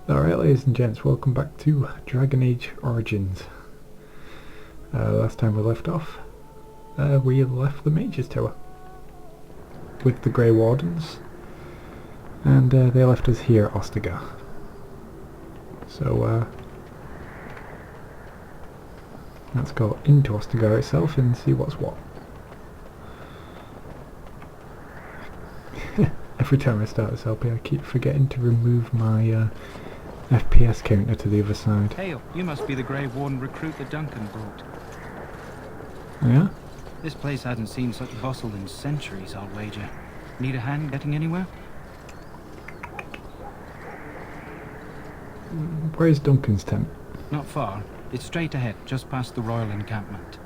Alright, ladies and gents, welcome back to Dragon Age Origins. Last time we left off, we left the Mage's Tower with the Gray Wardens, and they left us here at Ostagar. So let's go into Ostagar itself and see what's what. Every time I start this LP I keep forgetting to remove my FPS counter to the other side. Hail, you must be the Gray Warden recruit that Duncan brought. Yeah? This place hasn't seen such bustle in centuries, I'll wager. Need a hand getting anywhere? Where's Duncan's tent? Not far. It's straight ahead, just past the royal encampment.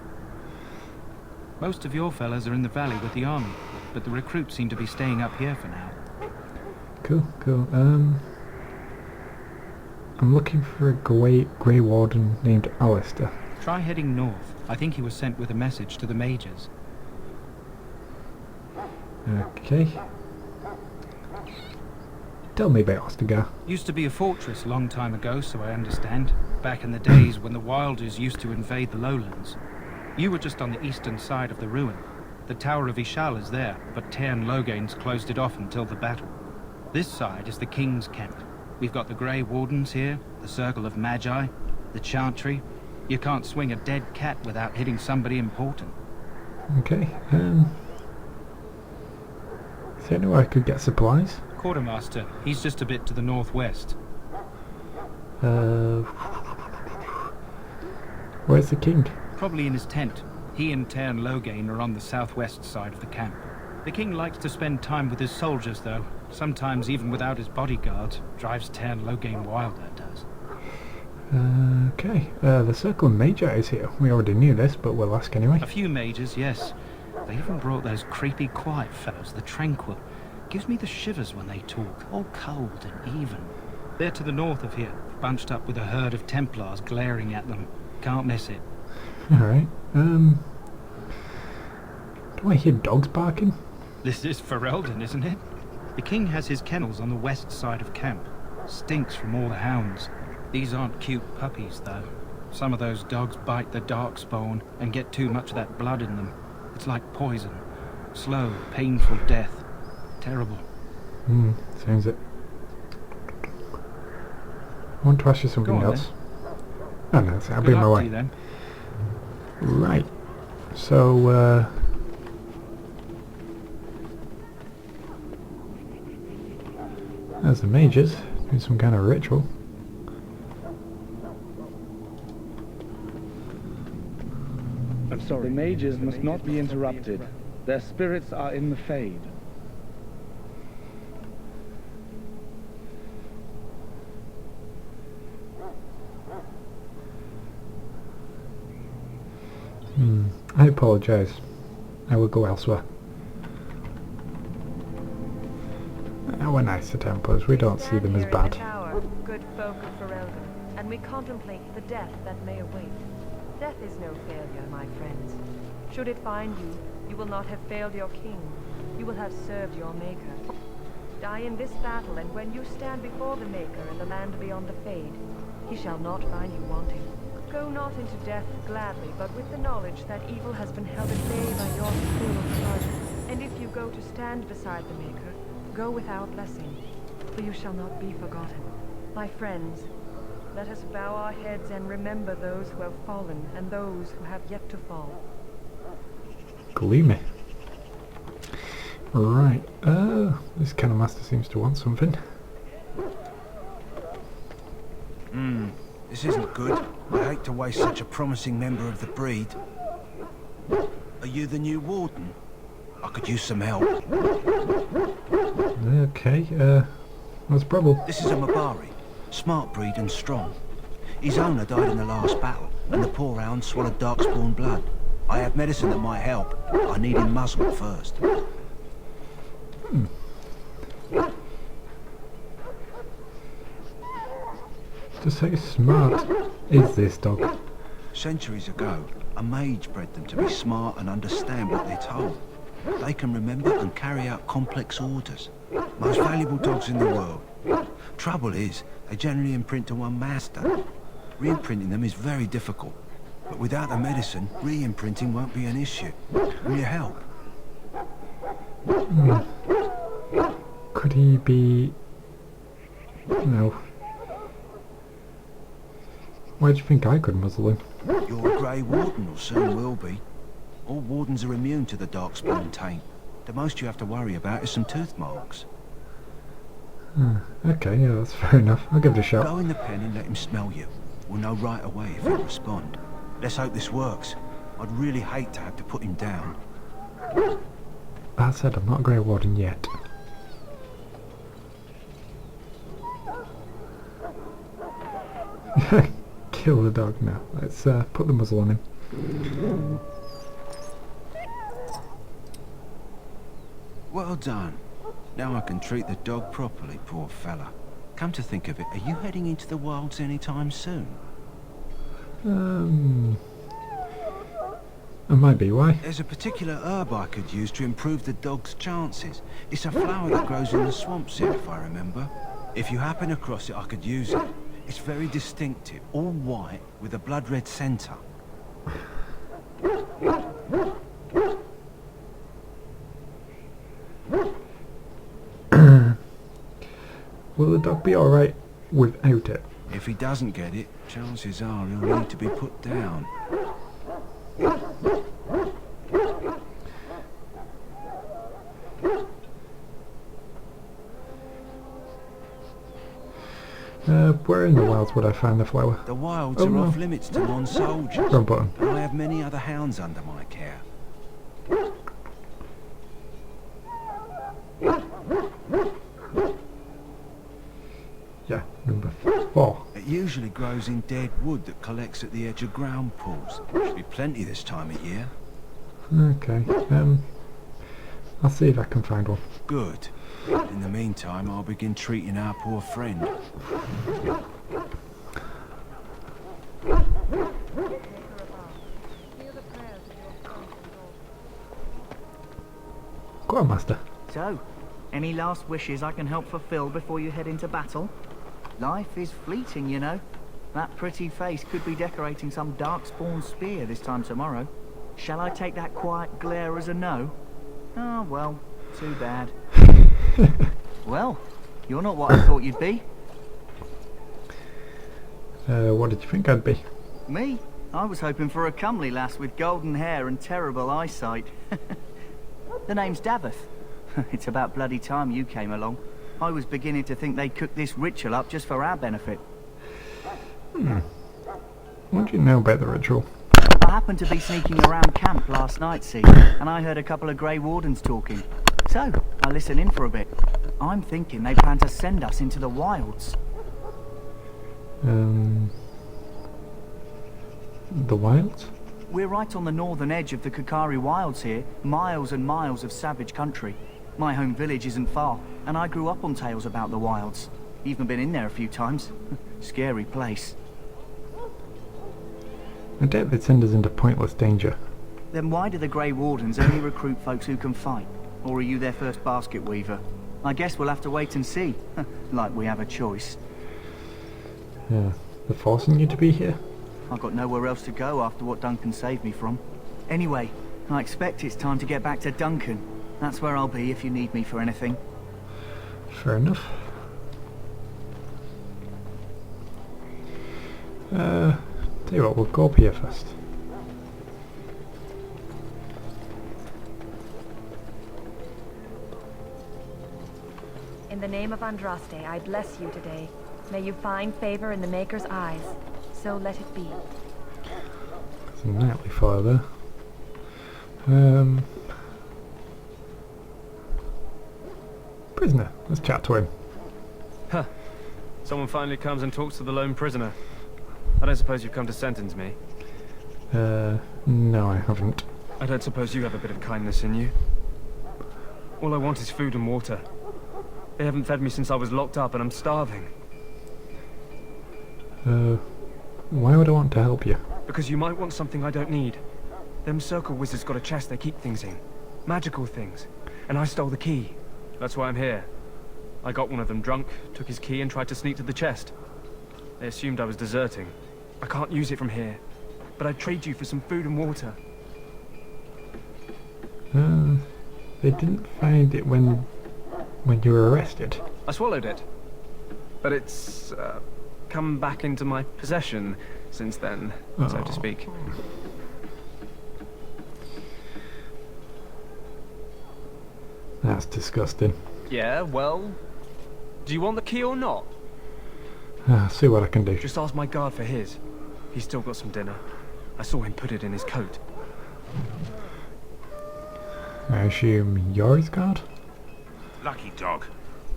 Most of your fellas are in the valley with the army, but the recruits seem to be staying up here for now. Cool, cool. I'm looking for a Gray Warden named Alister. Try heading north. I think he was sent with a message to the mages. Okay. Tell me about Ostagar. Used to be a fortress a long time ago, so I understand. Back in the days when the Wilders used to invade the lowlands. You were just on the eastern side of the ruin. The Tower of Ishal is there, but Tairn Logain's closed it off until the battle. This side is the King's camp. We've got the Grey Wardens here, the Circle of Magi, the Chantry. You can't swing a dead cat without hitting somebody important. Okay, is there anywhere I could get supplies? Quartermaster, he's just a bit to the northwest. Where's the king? Probably in his tent. He and Tairn Logain are on the southwest side of the camp. The king likes to spend time with his soldiers, though. Sometimes even without his bodyguards. Drives Tairn Logain wild, that does. Okay. The Circle of Magi is here. We already knew this, but we'll ask anyway. A few mages, yes. They even brought those creepy, quiet fellows, the Tranquil. Gives me the shivers when they talk, all cold and even. They're to the north of here, bunched up with a herd of Templars glaring at them. Can't miss it. Alright. Do I hear dogs barking? This is Ferelden, isn't it? The king has his kennels on the west side of camp. Stinks from all the hounds. These aren't cute puppies, though. Some of those dogs bite the darkspawn and get too much of that blood in them. It's like poison. Slow, painful death. Terrible. Sounds it. I want to ask you something else. Oh no, I'll be on my way. Then. Right. So, there's the mages doing some kind of ritual. I'm sorry. The mages must not be interrupted. Their spirits are in the Fade. I apologise. I will go elsewhere. We're nice to Templars. We don't see them as bad. Tower, good folk of Ferelden, and we contemplate the death that may await. Death is no failure, my friends. Should it find you, you will not have failed your king. You will have served your maker. Die in this battle, and when you stand before the maker in the land beyond the Fade, he shall not find you wanting. Go not into death gladly, but with the knowledge that evil has been held at bay by your cruel blood. And if you go to stand beside the maker, go with our blessing, for you shall not be forgotten. My friends, let us bow our heads and remember those who have fallen and those who have yet to fall. Gloomy. Right, this kind of master seems to want something. This isn't good. I hate to waste such a promising member of the breed. Are you the new warden? I could use some help. Okay, what's the problem? This is a Mabari. Smart breed and strong. His owner died in the last battle, and the poor hound swallowed darkspawn blood. I have medicine that might help. I need him muzzled first. Just how smart is this dog? Centuries ago, a mage bred them to be smart and understand what they're told. They can remember and carry out complex orders. Most valuable dogs in the world. Trouble is, they generally imprint to one master. Re-imprinting them is very difficult. But without the medicine, re-imprinting won't be an issue. Will you help? Could he be... No. Why do you think I could muzzle him? You're a Grey Warden, or soon will be. All wardens are immune to the darkspawn taint. The most you have to worry about is some tooth marks. Okay, yeah, that's fair enough. I'll give it a shot. Go in the pen and let him smell you. We'll know right away if he'll respond. Let's hope this works. I'd really hate to have to put him down. That said, I'm not a Grey Warden yet. Kill the dog now. Let's put the muzzle on him. Well done. Now I can treat the dog properly, poor fella. Come to think of it, are you heading into the wilds anytime soon? It might be, why? There's a particular herb I could use to improve the dog's chances. It's a flower that grows in the swamps here, if I remember. If you happen across it, I could use it. It's very distinctive, all white with a blood-red centre. Will the dog be alright without it? If he doesn't get it, chances are he'll need to be put down. Where in the wilds would I find the flower? The wilds Oh, are no. off limits to non-soldiers, Wrong button. but I have many other hounds under my care. Yeah, number 4. It usually grows in dead wood that collects at the edge of ground pools. Should be plenty this time of year. Okay, I'll see if I can find one. Good. In the meantime, I'll begin treating our poor friend. Go on, Master. So, any last wishes I can help fulfill before you head into battle? Life is fleeting, you know. That pretty face could be decorating some darkspawn spear this time tomorrow. Shall I take that quiet glare as a no? Ah, well, too bad. Well, you're not what I thought you'd be. What did you think I'd be? Me? I was hoping for a comely lass with golden hair and terrible eyesight. The name's Davith. It's about bloody time you came along. I was beginning to think they cooked this ritual up just for our benefit. What do you know about the ritual? I happened to be sneaking around camp last night, see, and I heard a couple of Grey Wardens talking. So, I listened in for a bit. I'm thinking they plan to send us into the wilds. The wilds? We're right on the northern edge of the Kakari Wilds here, miles and miles of savage country. My home village isn't far, and I grew up on tales about the wilds. Even been in there a few times. Scary place. I doubt they'd send us into pointless danger. Then why do the Grey Wardens only recruit folks who can fight? Or are you their first basket weaver? I guess we'll have to wait and see. Like we have a choice. Yeah, they're forcing you to be here? I've got nowhere else to go after what Duncan saved me from. Anyway, I expect it's time to get back to Duncan. That's where I'll be if you need me for anything. Fair enough. Tell you what, we'll go up here first. In the name of Andraste, I bless you today. May you find favor in the Maker's eyes. So let it be. There's a knightly fellow there. Prisoner, let's chat to him. Huh. Someone finally comes and talks to the lone prisoner. I don't suppose you've come to sentence me. No, I haven't. I don't suppose you have a bit of kindness in you. All I want is food and water. They haven't fed me since I was locked up and I'm starving. Why would I want to help you? Because you might want something I don't need. Them circle wizards got a chest they keep things in. Magical things. And I stole the key. That's why I'm here. I got one of them drunk, took his key and tried to sneak to the chest. They assumed I was deserting. I can't use it from here, but I'd trade you for some food and water. They didn't find it when you were arrested. I swallowed it, but it's come back into my possession since then, so to speak. That's disgusting. Yeah, well, do you want the key or not? See what I can do. Just ask my guard for his. He's still got some dinner. I saw him put it in his coat. I assume you're his guard? Lucky dog.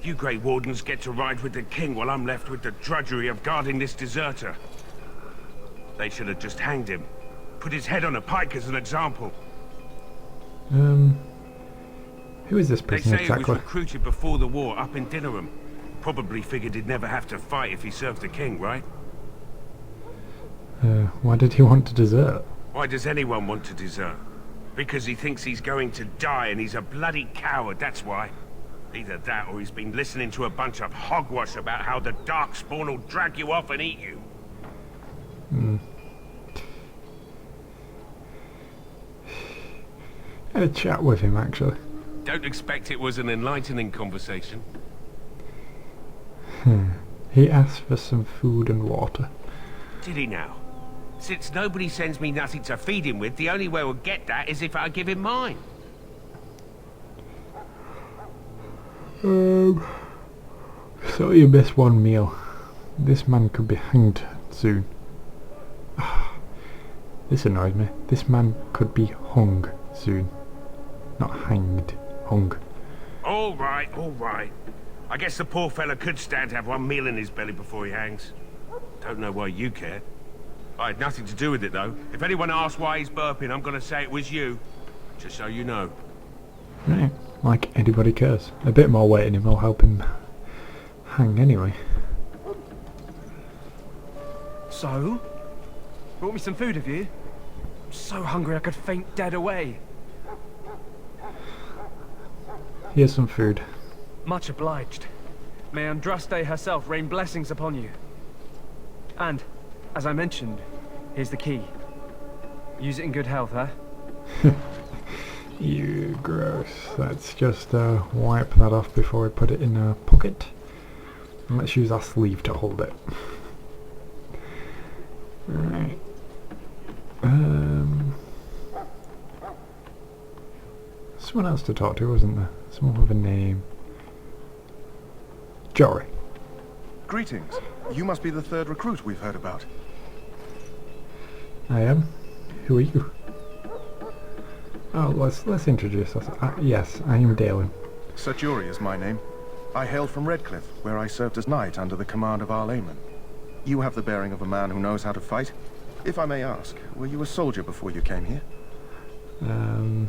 You Grey Wardens get to ride with the king while I'm left with the drudgery of guarding this deserter. They should have just hanged him. Put his head on a pike as an example. Who is this They prisoner say he was exactly? recruited before the war up in Dinnerham. Probably figured he'd never have to fight if he served the king, right? Why did he want to desert? Why does anyone want to desert? Because he thinks he's going to die and he's a bloody coward, that's why. Either that or he's been listening to a bunch of hogwash about how the Darkspawn will drag you off and eat you. I had a chat with him actually. Don't expect it was an enlightening conversation. He asked for some food and water. Did he now? Since nobody sends me nothing to feed him with, the only way we'll get that is if I give him mine. So you missed one meal. This man could be hanged soon. This annoys me. This man could be hung soon. Not hanged. Hung. All right, all right. I guess the poor fella could stand to have one meal in his belly before he hangs. Don't know why you care. I had nothing to do with it, though. If anyone asks why he's burping, I'm gonna say it was you. Just so you know. Right. Like anybody cares. A bit more weight in him will help him hang anyway. So? Brought me some food, have you? I'm so hungry I could faint dead away. Here's some food. Much obliged. May Andraste herself rain blessings upon you. And, as I mentioned, here's the key. Use it in good health, huh? You gross. Let's just wipe that off before we put it in a pocket. And let's use our sleeve to hold it. Right. Someone else to talk to, wasn't there? Someone with a name. Jory. Greetings. You must be the third recruit we've heard about. I am. Who are you? Oh, let's introduce us. Yes, I am Daylen. Sir Jory is my name. I hail from Redcliffe, where I served as knight under the command of our layman. You have the bearing of a man who knows how to fight. If I may ask, were you a soldier before you came here? I'm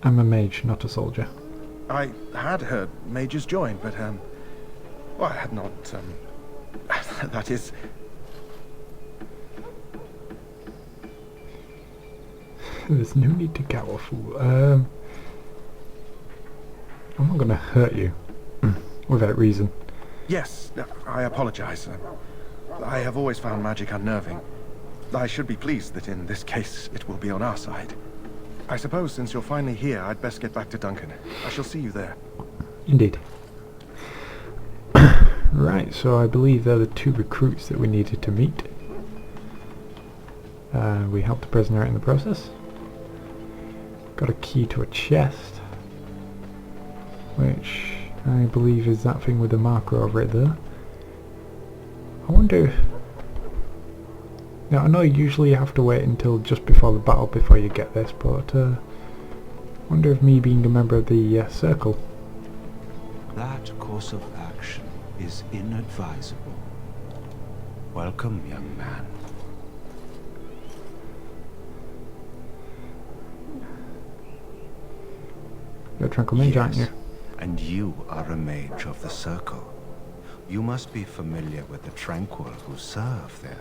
a mage, not a soldier. I had heard mages join, but, well, I had not, that is... There's no need to cower, fool. I'm not gonna hurt you. Without reason. Yes, I apologize. I have always found magic unnerving. I should be pleased that in this case it will be on our side. I suppose since you're finally here, I'd best get back to Duncan. I shall see you there. Indeed. Right, so I believe they're the two recruits that we needed to meet. We helped the prisoner out in the process. Got a key to a chest, which I believe is that thing with the marker over it there. I wonder... Now I know usually you have to wait until just before the battle before you get this, but I wonder if me being a member of the circle... That course of action is inadvisable. Welcome, young man. You're a tranquil mage, aren't you? And you are a mage of the circle. You must be familiar with the tranquil who serve there.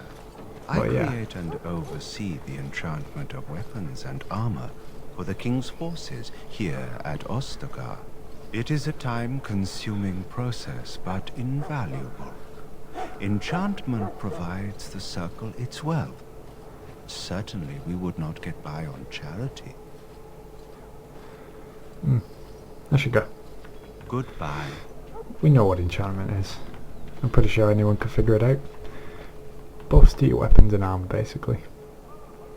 I Oh, yeah. create and oversee the enchantment of weapons and armor for the king's forces here at Ostagar. It is a time-consuming process, but invaluable. Enchantment provides the circle its wealth. Certainly we would not get by on charity. I should go. Goodbye. We know what enchantment is. I'm pretty sure anyone could figure it out. Buffs to your weapons and armor, basically.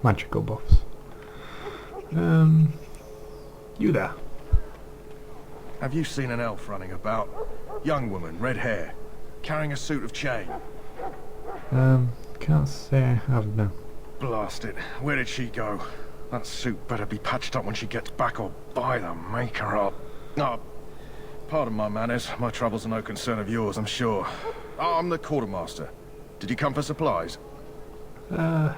Magical buffs. You there? Have you seen an elf running about? Young woman, red hair, carrying a suit of chain. Can't say I have, no. Blast it. Where did she go? That suit better be patched up when she gets back, or by the maker up. Oh, pardon my manners. My troubles are no concern of yours, I'm sure. Oh, I'm the quartermaster. Did you come for supplies? Do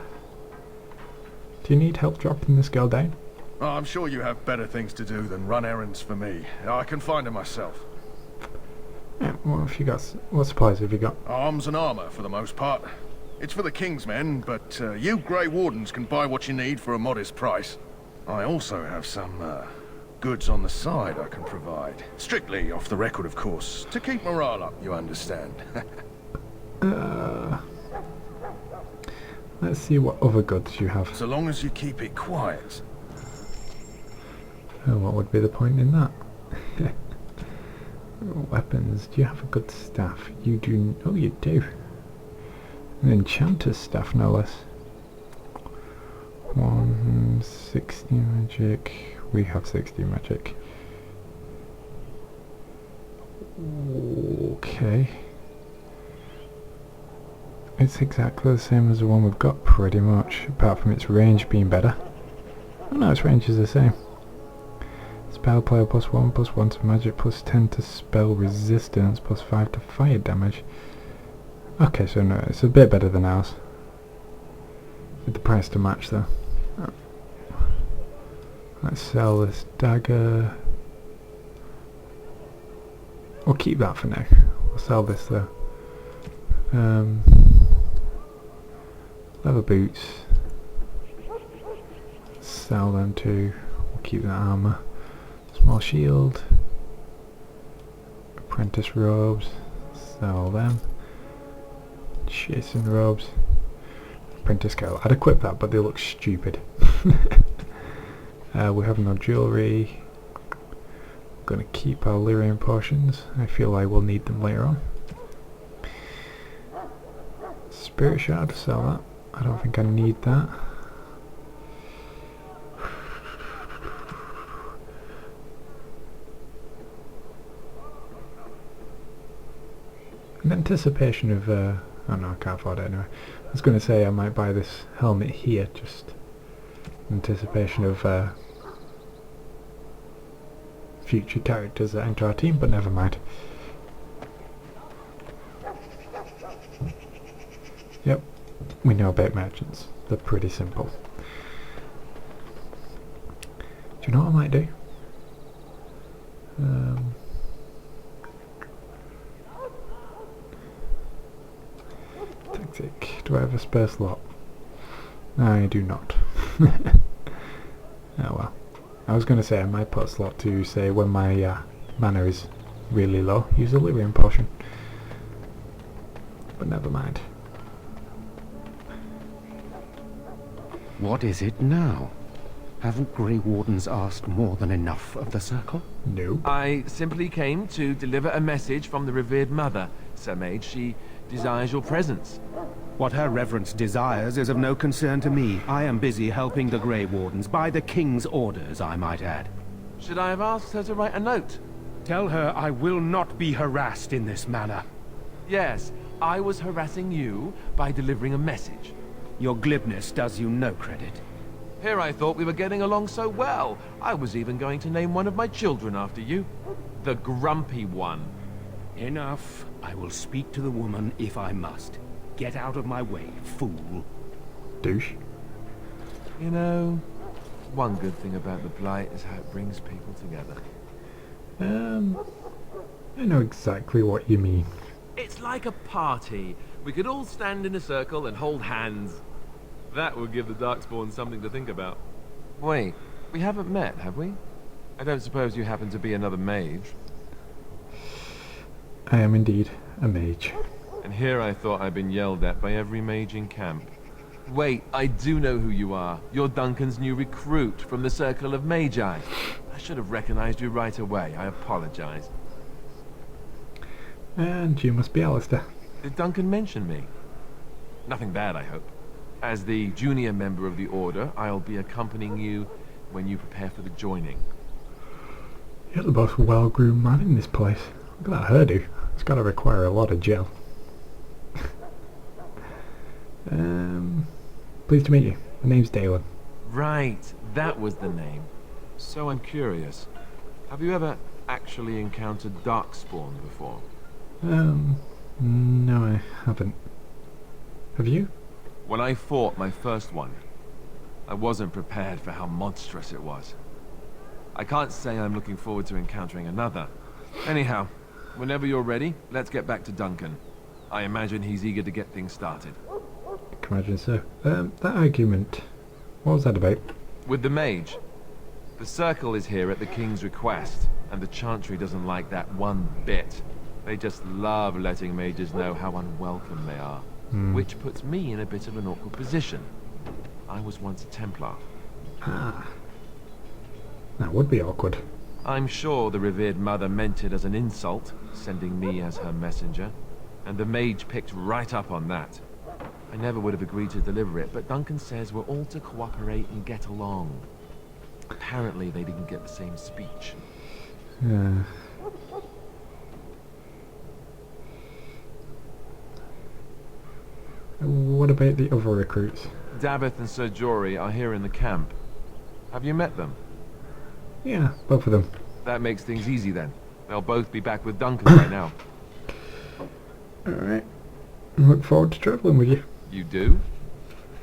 you need help dropping this girl down? Oh, I'm sure you have better things to do than run errands for me. I can find her myself. Yeah, what supplies have you got? Arms and armor, for the most part. It's for the King's men, but you Grey Wardens can buy what you need for a modest price. I also have some goods on the side I can provide. Strictly off the record, of course. To keep morale up, you understand. Let's see what other goods you have. So long as you keep it quiet. Oh, what would be the point in that? Weapons. Do you have a good staff? You do. Oh, you do. An enchanter's staff, no less. 160 magic. We have 60 magic. Okay. It's exactly the same as the one we've got, pretty much, apart from its range being better. Oh no, its range is the same. Spell player +1/+1 to magic, +10 to spell resistance, +5 to fire damage. Okay, so no, it's a bit better than ours. With the price to match though. Oh. Let's sell this dagger. We'll keep that for now. We'll sell this though. Leather boots. Sell them too. We'll keep that armor. Small shield. Apprentice robes. Sell them. Chasing robes. Apprentice cowl. I'd equip that, but they look stupid. We have no jewellery. Gonna keep our lyrium potions. I feel I will need them later on. Spirit shard, sell that. I don't think I need that. In anticipation of, oh no, I can't afford it anyway. I was going to say I might buy this helmet here, just in anticipation of future characters that enter our team, but never mind. Yep, we know about merchants. They're pretty simple. Do you know what I might do? Tactic. Do I have a spare slot? I do not. Oh well. I was going to say I might put a slot to say when my mana is really low, use a lyrium potion. But never mind. What is it now? Haven't Grey Wardens asked more than enough of the Circle? No. I simply came to deliver a message from the revered mother, Sir Mage. She desires your presence. What her reverence desires is of no concern to me. I am busy helping the Grey Wardens, by the King's orders, I might add. Should I have asked her to write a note? Tell her I will not be harassed in this manner. Yes, I was harassing you by delivering a message. Your glibness does you no credit. Here I thought we were getting along so well. I was even going to name one of my children after you. The Grumpy One. Enough. I will speak to the woman if I must. Get out of my way, fool. Douche. You know, one good thing about the Blight is how it brings people together. I know exactly what you mean. It's like a party. We could all stand in a circle and hold hands. That would give the Darkspawn something to think about. Wait, We haven't met, have we? I don't suppose you happen to be another mage? I am indeed a mage. And here I thought I'd been yelled at by every mage in camp. Wait, I do know who you are. You're Duncan's new recruit from the Circle of Magi. I should have recognized you right away. I apologize. And you must be Alister. Did Duncan mention me? Nothing bad, I hope. As the junior member of the Order, I'll be accompanying you when you prepare for the joining. You're the most well-groomed man in this place. Look at that hairdo. It's got to require a lot of gel. Pleased to meet you. My name's Daylen. Right, that was the name. So I'm curious. Have you ever actually encountered Darkspawn before? No I haven't. Have you? When I fought my first one, I wasn't prepared for how monstrous it was. I can't say I'm looking forward to encountering another. Anyhow, whenever you're ready, let's get back to Duncan. I imagine he's eager to get things started. I can imagine so. That argument, what was that about? With the mage. The Circle is here at the King's request, and the Chantry doesn't like that one bit. They just love letting mages know how unwelcome they are. Which puts me in a bit of an awkward position. I was once a Templar. Ah. That would be awkward. I'm sure the revered mother meant it as an insult, sending me as her messenger, and the mage picked right up on that. I never would have agreed to deliver it, but Duncan says we're all to cooperate and get along. Apparently they didn't get the same speech. What about the other recruits? Davith and Sir Jory are here in the camp. Have you met them? Yeah, both of them. That makes things easy then. They'll both be back with Duncan right now. Alright. Look forward to travelling with you. You do?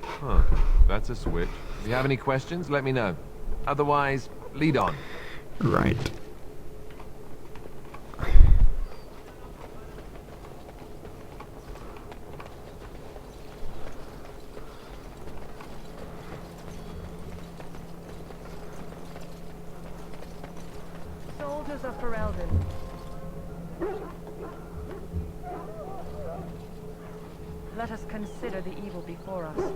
Huh. That's a switch. If you have any questions, let me know. Otherwise, lead on. Right. Soldiers of Ferelden. Let us consider the evil before us.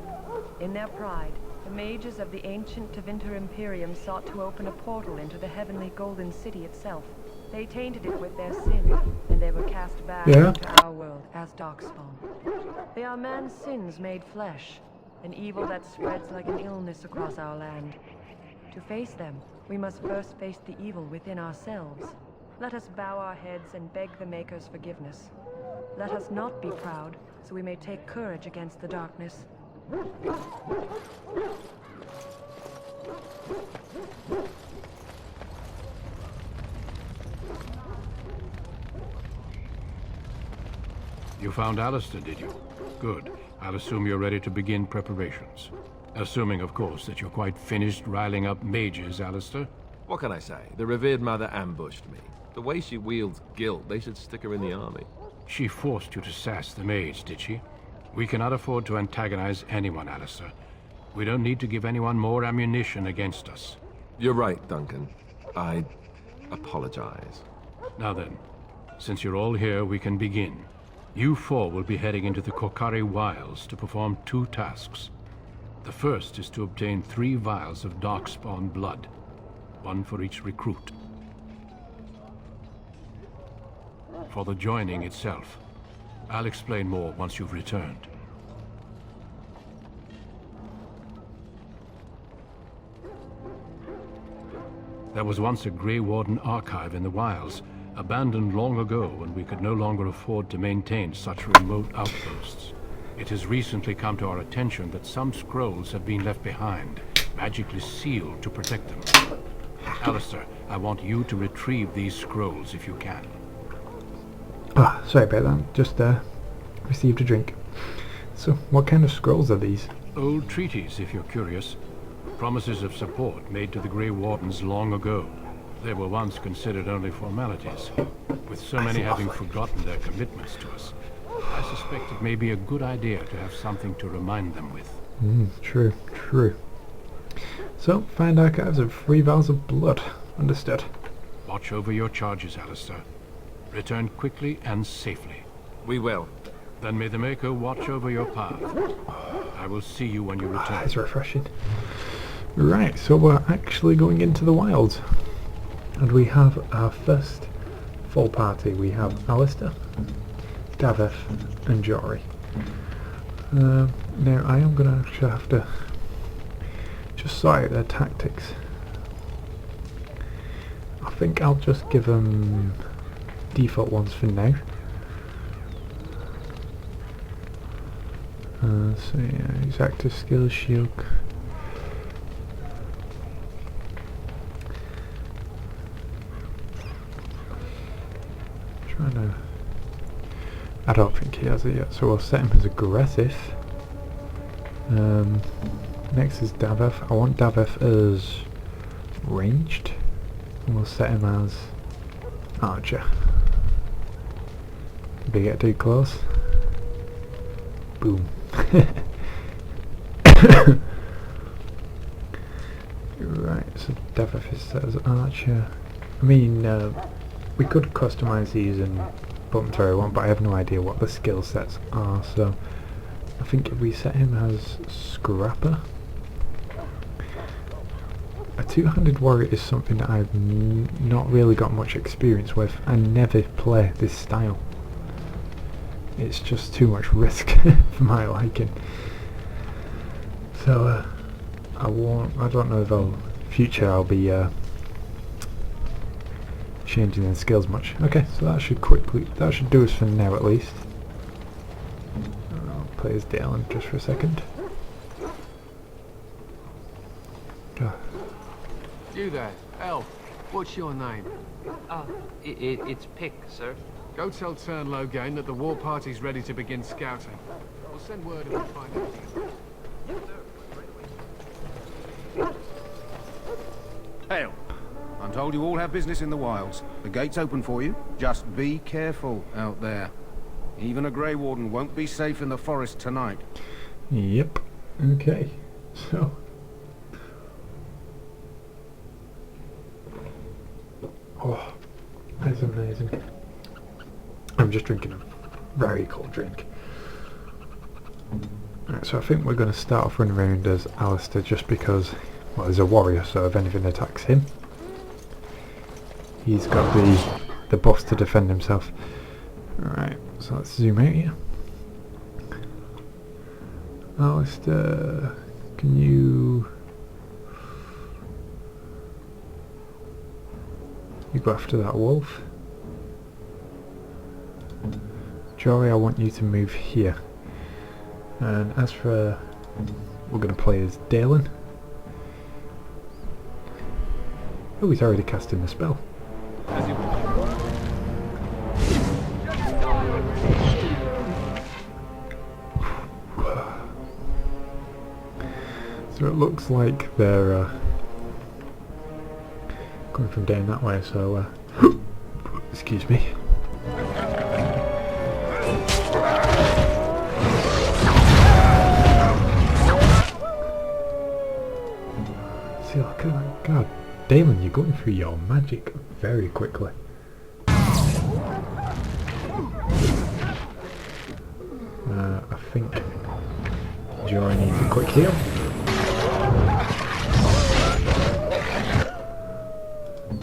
In their pride, the mages of the ancient Tevinter Imperium sought to open a portal into the heavenly Golden City itself. They tainted it with their sin, and they were cast back into our world as Darkspawn. They are man's sins made flesh, an evil that spreads like an illness across our land. To face them, we must first face the evil within ourselves. Let us bow our heads and beg the Maker's forgiveness. Let us not be proud, so we may take courage against the darkness. You found Alister, did you? Good. I'll assume you're ready to begin preparations. Assuming, of course, that you're quite finished riling up mages, Alister. What can I say? The revered mother ambushed me. The way she wields guilt, they should stick her in the army. She forced you to sass the mage, did she? We cannot afford to antagonize anyone, Alister. We don't need to give anyone more ammunition against us. You're right, Duncan. I apologize. Now then, since you're all here, we can begin. You four will be heading into the Korcari Wilds to perform 2 tasks. The first is to obtain 3 vials of Darkspawn blood, 1 for each recruit. For the joining itself, I'll explain more once you've returned. There was once a Gray Warden archive in the wilds, abandoned long ago when we could no longer afford to maintain such remote outposts. It has recently come to our attention that some scrolls have been left behind, magically sealed to protect them. Alister, I want you to retrieve these scrolls if you can. Ah, sorry about that. Just received a drink. So, what kind of scrolls are these? Old treaties, if you're curious. Promises of support made to the Grey Wardens long ago. They were once considered only formalities. With so many having forgotten their commitments to us, I suspect it may be a good idea to have something to remind them with. True, true. So, find archives of 3 vials of blood. Understood. Watch over your charges, Alister. Return quickly and safely. We will. Then may the Maker watch over your path. I will see you when you return. It's refreshing. Right, so we're actually going into the wilds. And we have our first full party. We have Alister, Daveth and Jory. Now I am going to actually have to just sort out their tactics. I think I'll just give them default ones for now. So yeah, his active skills, shield. Trying to. I don't think he has it yet, so we'll set him as aggressive. Next is Daveth. I want Daveth as ranged, and we'll set him as archer. If they get too close, boom. Right, so Daveth is set as archer. I mean, we could customise these and put them to where we want, but I have no idea what the skill sets are, so I think if we set him as scrapper. A two-handed warrior is something that I've not really got much experience with. I never play this style. It's just too much risk for my liking. So I don't know if I'll be changing their skills much. Okay, so that should do us for now at least. I'll play as Daylen just for a second. You there, elf. What's your name? It's Pick, sir. Go tell Turnlow that the war party's ready to begin scouting. We'll send word if we find anything. Hell, I'm told you all have business in the wilds. The gate's open for you. Just be careful out there. Even a Gray Warden won't be safe in the forest tonight. Yep. Okay. So. Oh, that's amazing. I'm just drinking a very cold drink. Right, so I think we're going to start off running around as Alister just because, well, he's a warrior, so if anything attacks him, he's got the buffs to defend himself. Alright, so let's zoom out here. Alister, can you go after that wolf? Jory, I want you to move here. And as for we're going to play as Daylen. Oh, he's already casting the spell. So it looks like they're coming from down that way, so excuse me. See, look at that. God, Daylen, you're going through your magic very quickly. I think Jory needs a quick heal.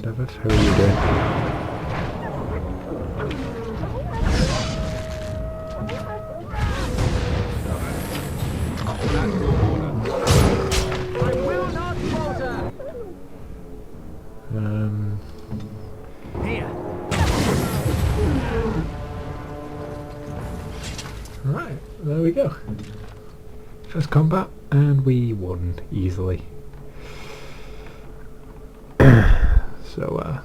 Daveth, how are you doing? Here. Right, there we go. First combat, and we won easily. So, I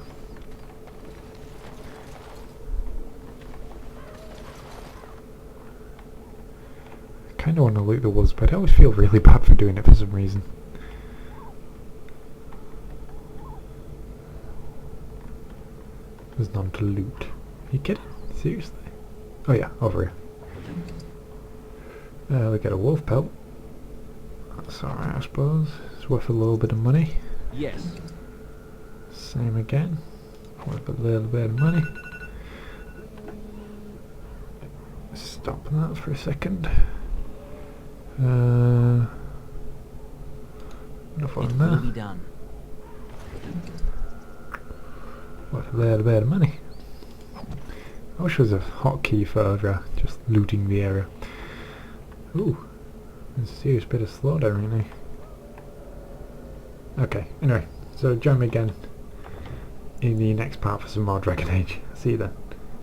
kind of want to loot the woods, but I always feel really bad for doing it for some reason. There's none to loot. Are you kidding? Seriously? Oh yeah, over here. We get a wolf pelt. That's alright, I suppose. So It's worth a little bit of money. Yes. Same again. Worth a little bit of money. Stop that for a second. Enough on Will that. be done. Worth a little bit of money. I wish there was a hotkey for just looting the area. Ooh, there's a serious bit of slaughter in there. Okay, anyway, so join me again in the next part for some more Dragon Age. See you then.